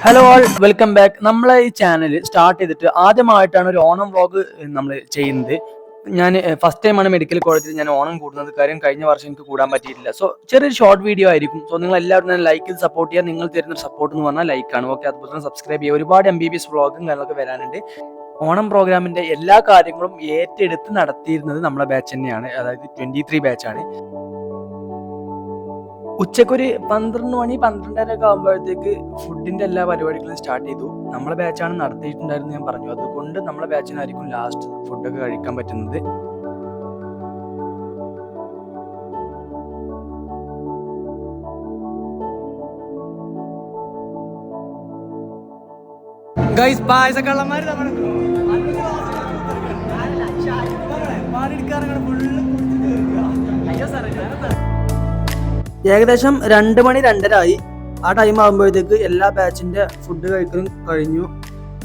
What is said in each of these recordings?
Hello all, welcome back. നമ്മളെ ഈ channel start ചെയ്തിട്ട് ആദ്യമായിട്ടാണ് ഒരു ഓണം വ്ളോഗ് നമ്മൾ ചെയ്യുന്നത്. ഞാൻ ഫസ്റ്റ് ടൈമാണ് മെഡിക്കൽ കോളേജിൽ ഞാൻ ഓണം കൂടുന്നത്. കാര്യം കഴിഞ്ഞ വർഷം എനിക്ക് കൂടാൻ പറ്റിയിട്ടില്ല. സോ ചെറിയൊരു ഷോർട്ട് വീഡിയോ ആയിരിക്കും. സോ നിങ്ങൾ എല്ലാവരും തന്നെ ലൈക്ക് ചെയ്ത് സപ്പോർട്ട് ചെയ്യുക. നിങ്ങൾ തരുന്ന സപ്പോർട്ട് എന്ന് പറഞ്ഞാൽ ലൈക്കാണ്. ഓക്കെ, അതുപോലെ തന്നെ സബ്സ്ക്രൈബ് ചെയ്യുക. ഒരുപാട് MBBS വ്ളോഗും കാര്യങ്ങളൊക്കെ വരാനുണ്ട്. ഓണം പ്രോഗ്രാമിന്റെ എല്ലാ കാര്യങ്ങളും ഏറ്റെടുത്ത് നടത്തിയിരുന്നത് നമ്മളെ ബാച്ച് തന്നെയാണ്. അതായത് 23 ബാച്ചാണ്. ഉച്ചക്കൊരു 12 മണി 12:30 ഒക്കെ ആകുമ്പോഴത്തേക്ക് ഫുഡിന്റെ എല്ലാ പരിപാടികളും സ്റ്റാർട്ട് ചെയ്തു. നമ്മളെ ബാച്ചാണ് നടത്തിയിട്ടുണ്ടായിരുന്നു, ഞാൻ പറഞ്ഞു. അതുകൊണ്ട് നമ്മളെ ബാച്ചിനായിരിക്കും ലാസ്റ്റ് ഫുഡൊക്കെ കഴിക്കാൻ പറ്റുന്നത്. ഗൈസ്, പായസക്കള്ളന്മാര് ഏകദേശം 2 മണി 2:30 ആയി. ആ ടൈം ആകുമ്പോഴത്തേക്ക് എല്ലാ ബാച്ചിന്റെ ഫുഡ് കഴിക്കലും കഴിഞ്ഞു.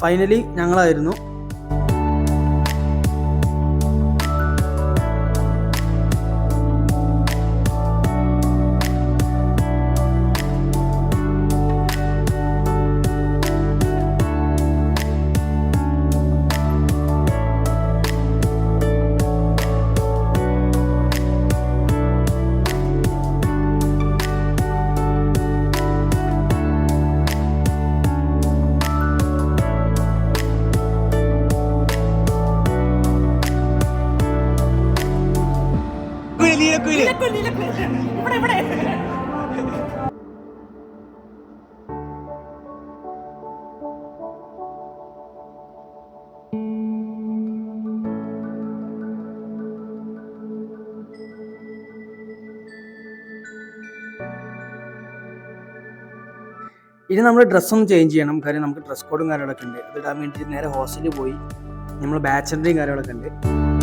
ഫൈനലി ഞങ്ങളായിരുന്നു. ഇനി നമ്മൾ ഡ്രസ്സൊന്നും ചേഞ്ച് ചെയ്യണം. കാര്യം നമുക്ക് ഡ്രസ് കോഡും കാര്യങ്ങളൊക്കെ ഉണ്ട്. അത് ഇടാൻ വേണ്ടി നേരെ ഹോസ്റ്റലിൽ പോയി നമ്മൾ ബാച്ചിൻ്റെയും കാര്യങ്ങളൊക്കെ ഉണ്ട്.